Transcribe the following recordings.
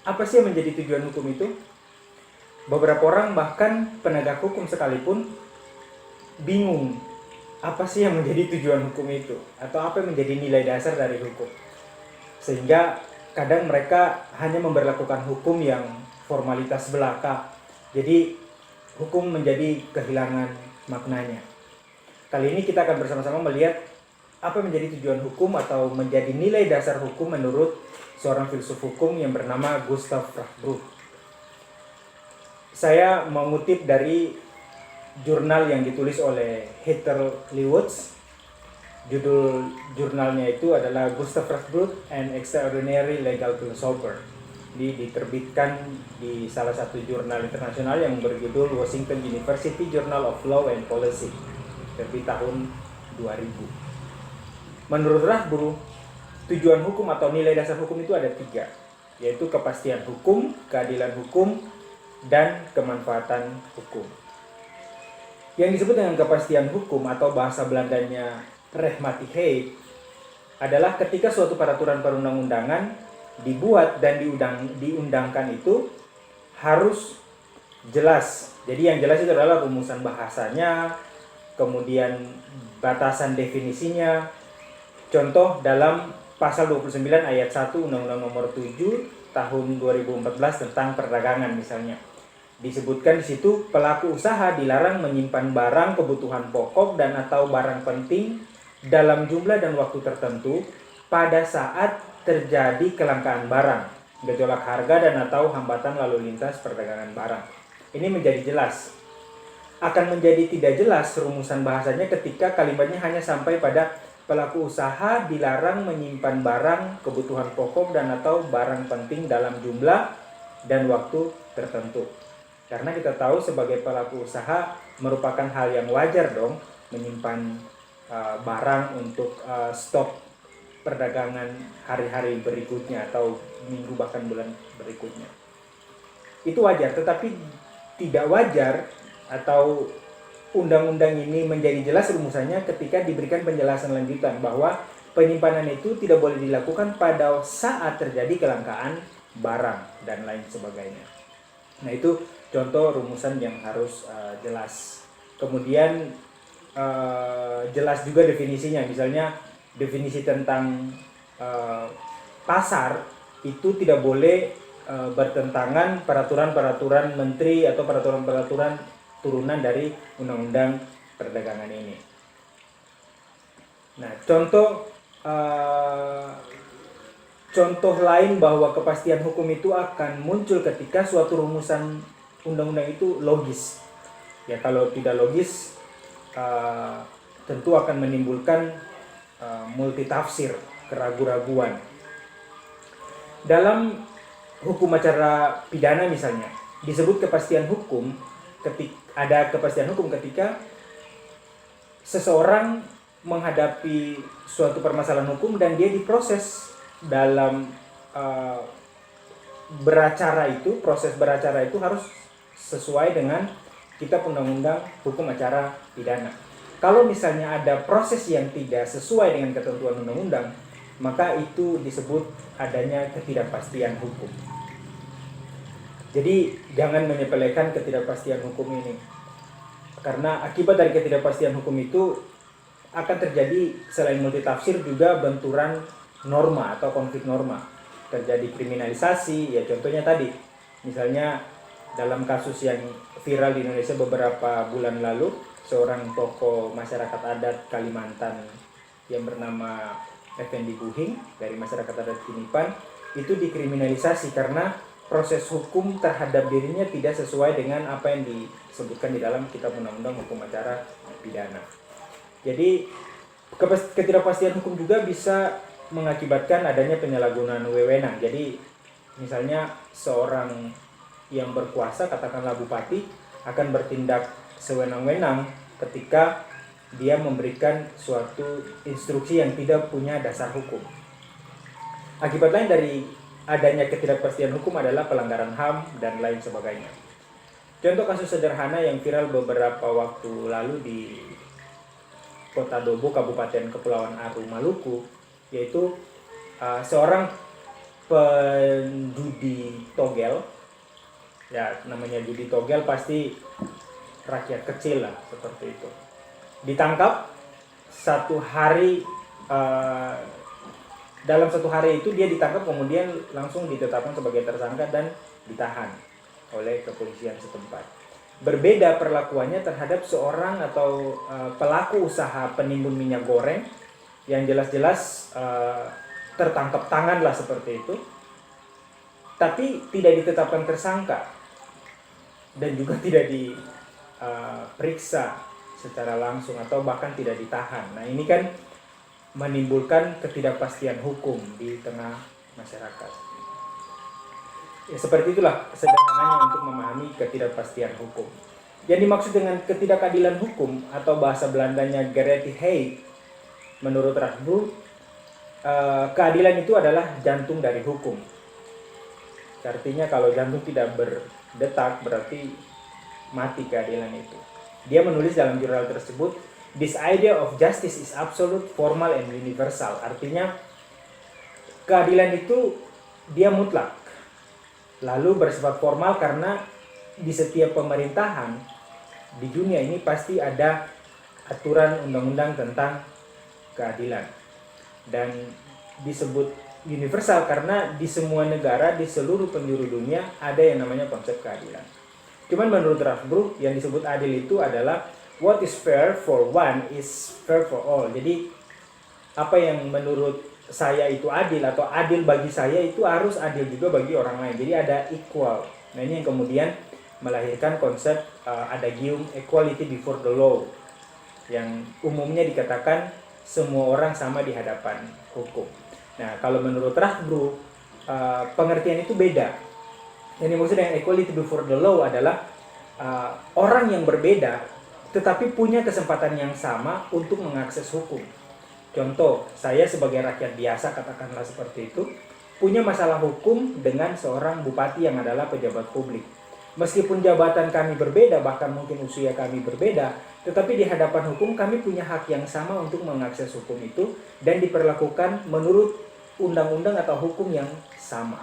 Apa sih yang menjadi tujuan hukum itu? Beberapa orang bahkan penegak hukum sekalipun bingung apa sih yang menjadi tujuan hukum itu, atau apa yang menjadi nilai dasar dari hukum. Sehingga kadang mereka hanya memberlakukan hukum yang formalitas belaka. Jadi hukum menjadi kehilangan maknanya. Kali ini kita akan bersama-sama melihat apa menjadi tujuan hukum atau menjadi nilai dasar hukum menurut seorang filsuf hukum yang bernama Gustav Frahbruch. Saya mengutip dari jurnal yang ditulis oleh Heather Lewis. Judul jurnalnya itu adalah Gustav Frahbruch, An Extraordinary Legal Philosopher. Diterbitkan di salah satu jurnal internasional yang berjudul Washington University Journal of Law and Policy, terbit tahun 2000. Menurut Frahbruch, tujuan hukum atau nilai dasar hukum itu ada 3, yaitu kepastian hukum, keadilan hukum, dan kemanfaatan hukum. Yang disebut dengan kepastian hukum atau bahasa Belandanya rechtmatigheid adalah ketika suatu peraturan perundang-undangan dibuat dan diundangkan itu harus jelas. Jadi yang jelas itu adalah rumusan bahasanya, kemudian batasan definisinya. Contoh dalam pasal 29 ayat 1 Undang-Undang Nomor 7 tahun 2014 tentang perdagangan misalnya. Disebutkan di situ pelaku usaha dilarang menyimpan barang kebutuhan pokok dan atau barang penting dalam jumlah dan waktu tertentu pada saat terjadi kelangkaan barang, gejolak harga dan atau hambatan lalu lintas perdagangan barang. Ini menjadi jelas. Akan menjadi tidak jelas rumusan bahasanya ketika kalimatnya hanya sampai pada pelaku usaha dilarang menyimpan barang kebutuhan pokok dan atau barang penting dalam jumlah dan waktu tertentu. Karena kita tahu sebagai pelaku usaha merupakan hal yang wajar dong menyimpan barang untuk stok perdagangan hari-hari berikutnya atau minggu bahkan bulan berikutnya. Itu wajar, tetapi tidak wajar atau undang-undang ini menjadi jelas rumusannya ketika diberikan penjelasan lanjutan bahwa penyimpanan itu tidak boleh dilakukan pada saat terjadi kelangkaan barang dan lain sebagainya. Nah, itu contoh rumusan yang harus jelas. Kemudian jelas juga definisinya. Misalnya definisi tentang pasar itu tidak boleh bertentangan peraturan-peraturan menteri atau peraturan-peraturan turunan dari undang-undang perdagangan ini. Nah, contoh lain bahwa kepastian hukum itu akan muncul ketika suatu rumusan undang-undang itu logis. Ya, kalau tidak logis tentu akan menimbulkan multitafsir, keraguan-raguan. Dalam hukum acara pidana misalnya, disebut kepastian hukum ada kepastian hukum ketika seseorang menghadapi suatu permasalahan hukum dan dia diproses dalam proses beracara itu harus sesuai dengan kitab undang-undang hukum acara pidana. Kalau misalnya ada proses yang tidak sesuai dengan ketentuan undang-undang, maka itu disebut adanya ketidakpastian hukum. Jadi jangan menyepelekan ketidakpastian hukum ini. Karena akibat dari ketidakpastian hukum itu akan terjadi selain multitafsir juga benturan norma atau konflik norma. Terjadi kriminalisasi, ya contohnya tadi. Misalnya dalam kasus yang viral di Indonesia beberapa bulan lalu, seorang tokoh masyarakat adat Kalimantan yang bernama Effendi Buhing dari masyarakat adat Kinipan itu dikriminalisasi karena proses hukum terhadap dirinya tidak sesuai dengan apa yang disebutkan di dalam kitab undang-undang hukum acara pidana. Jadi ketidakpastian hukum juga bisa mengakibatkan adanya penyalahgunaan wewenang. Jadi misalnya seorang yang berkuasa, katakanlah bupati, akan bertindak sewenang-wenang ketika dia memberikan suatu instruksi yang tidak punya dasar hukum. Akibat lain dari adanya ketidakpastian hukum adalah pelanggaran HAM dan lain sebagainya. Contoh kasus sederhana yang viral beberapa waktu lalu di Kota Dobo, Kabupaten Kepulauan Aru, Maluku, yaitu seorang penjudi togel. Ya, namanya judi togel pasti rakyat kecil lah, seperti itu. Ditangkap satu hari, dalam satu hari itu dia ditangkap, kemudian langsung ditetapkan sebagai tersangka dan ditahan oleh kepolisian setempat. Berbeda perlakuannya terhadap seorang atau pelaku usaha penimbun minyak goreng yang jelas-jelas tertangkap tangan lah seperti itu, tapi tidak ditetapkan tersangka dan juga tidak diperiksa secara langsung atau bahkan tidak ditahan. Nah, ini kan menimbulkan ketidakpastian hukum di tengah masyarakat. Ya, seperti itulah sederhananya untuk memahami ketidakpastian hukum. Yang dimaksud dengan ketidakadilan hukum atau bahasa Belandanya gerechtigheid, menurut Rasbroek, keadilan itu adalah jantung dari hukum. Artinya kalau jantung tidak berdetak berarti mati keadilan itu. Dia menulis dalam jurnal tersebut, "This idea of justice is absolute, formal, and universal." Artinya keadilan itu dia mutlak, lalu bersifat formal karena di setiap pemerintahan di dunia ini pasti ada aturan undang-undang tentang keadilan. Dan disebut universal karena di semua negara, di seluruh penjuru dunia ada yang namanya konsep keadilan. Cuman menurut Rasbroek yang disebut adil itu adalah what is fair for one is fair for all. Jadi apa yang menurut saya itu adil atau adil bagi saya itu harus adil juga bagi orang lain. Jadi ada equal. Nah, ini yang kemudian melahirkan konsep adagium equality before the law, yang umumnya dikatakan semua orang sama di hadapan hukum. Nah, kalau menurut Rasbroek pengertian itu beda. Yang dimaksud dengan equality before the law adalah orang yang berbeda tetapi punya kesempatan yang sama untuk mengakses hukum. Contoh, saya sebagai rakyat biasa, katakanlah seperti itu, punya masalah hukum dengan seorang bupati yang adalah pejabat publik. Meskipun jabatan kami berbeda, bahkan mungkin usia kami berbeda, tetapi di hadapan hukum kami punya hak yang sama untuk mengakses hukum itu dan diperlakukan menurut undang-undang atau hukum yang sama.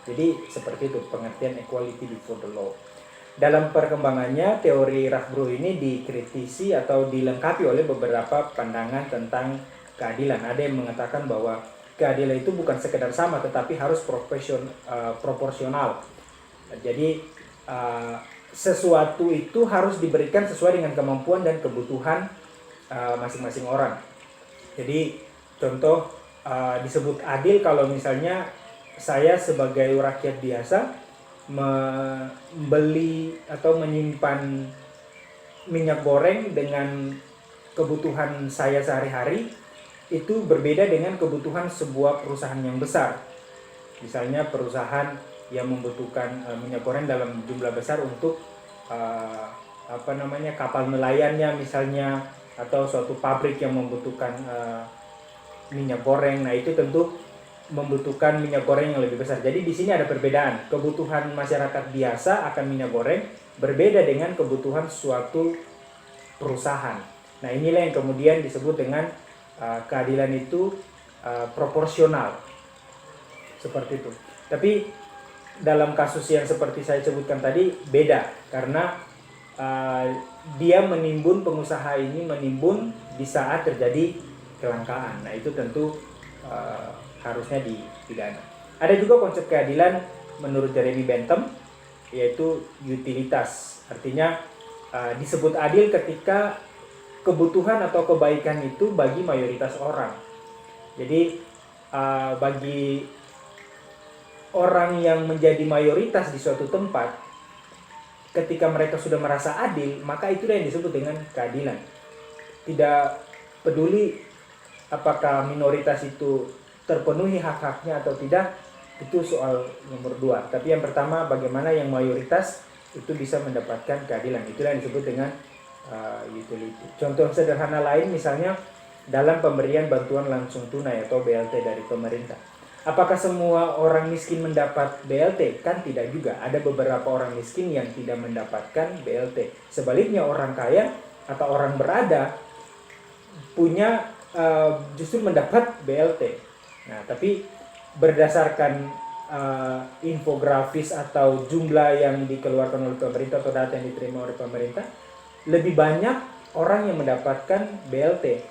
Jadi seperti itu pengertian equality before the law. Dalam perkembangannya, teori Rasbroek ini dikritisi atau dilengkapi oleh beberapa pandangan tentang keadilan. Ada yang mengatakan bahwa keadilan itu bukan sekedar sama, tetapi harus proporsional. Jadi sesuatu itu harus diberikan sesuai dengan kemampuan dan kebutuhan masing-masing orang. Jadi contoh disebut adil kalau misalnya saya sebagai rakyat biasa membeli atau menyimpan minyak goreng dengan kebutuhan saya sehari-hari itu berbeda dengan kebutuhan sebuah perusahaan yang besar. Misalnya perusahaan yang membutuhkan minyak goreng dalam jumlah besar untuk kapal nelayannya misalnya, atau suatu pabrik yang membutuhkan minyak goreng. Nah, itu tentu membutuhkan minyak goreng yang lebih besar. Jadi di sini ada perbedaan. Kebutuhan masyarakat biasa akan minyak goreng berbeda dengan kebutuhan suatu perusahaan. Nah, inilah yang kemudian disebut dengan keadilan itu proporsional. Seperti itu. Tapi dalam kasus yang seperti saya sebutkan tadi beda, karena dia menimbun, pengusaha ini menimbun di saat terjadi kelangkaan. Nah, itu tentu harusnya dipidana. Ada juga konsep keadilan menurut Jeremy Bentham, yaitu utilitas. Artinya disebut adil ketika kebutuhan atau kebaikan itu bagi mayoritas orang. Jadi bagi orang yang menjadi mayoritas di suatu tempat, ketika mereka sudah merasa adil, maka itulah yang disebut dengan keadilan. Tidak peduli apakah minoritas itu terpenuhi hak-haknya atau tidak, itu soal nomor 2. Tapi yang pertama, bagaimana yang mayoritas itu bisa mendapatkan keadilan. Itulah yang disebut dengan utility. Contoh sederhana lain misalnya dalam pemberian bantuan langsung tunai atau BLT dari pemerintah. Apakah semua orang miskin mendapat BLT? Kan tidak juga. Ada beberapa orang miskin yang tidak mendapatkan BLT. Sebaliknya orang kaya atau orang berada punya justru mendapat BLT. Nah, tapi berdasarkan infografis atau jumlah yang dikeluarkan oleh pemerintah atau data yang diterima oleh pemerintah, lebih banyak orang yang mendapatkan BLT.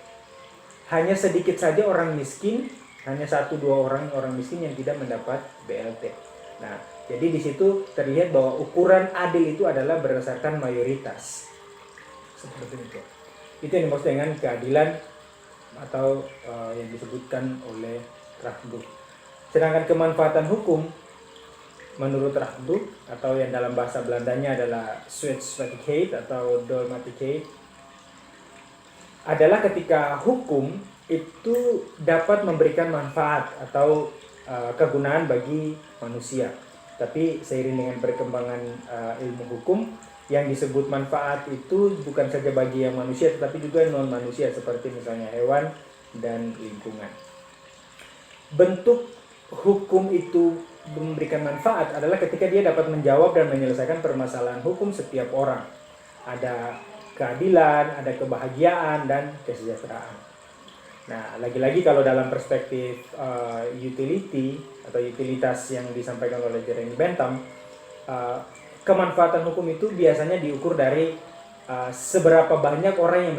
Hanya sedikit saja orang miskin, hanya 1-2 orang miskin yang tidak mendapat BLT. Nah, jadi di situ terlihat bahwa ukuran adil itu adalah berdasarkan mayoritas. Seperti itu. Itu yang dimaksud dengan keadilan atau yang disebutkan oleh Radbruch. Sedangkan kemanfaatan hukum menurut Radbruch, atau yang dalam bahasa Belandanya adalah Wetswaardigheid atau Doelmatigheid, adalah ketika hukum itu dapat memberikan manfaat atau kegunaan bagi manusia. Tapi seiring dengan perkembangan ilmu hukum, yang disebut manfaat itu bukan saja bagi yang manusia tetapi juga non manusia, seperti misalnya hewan dan lingkungan. Bentuk hukum itu memberikan manfaat adalah ketika dia dapat menjawab dan menyelesaikan permasalahan hukum setiap orang. Ada keadilan, ada kebahagiaan dan kesejahteraan. Nah, lagi-lagi kalau dalam perspektif utility atau utilitas yang disampaikan oleh Jeremy Bentham, kemanfaatan hukum itu biasanya diukur dari seberapa banyak orang yang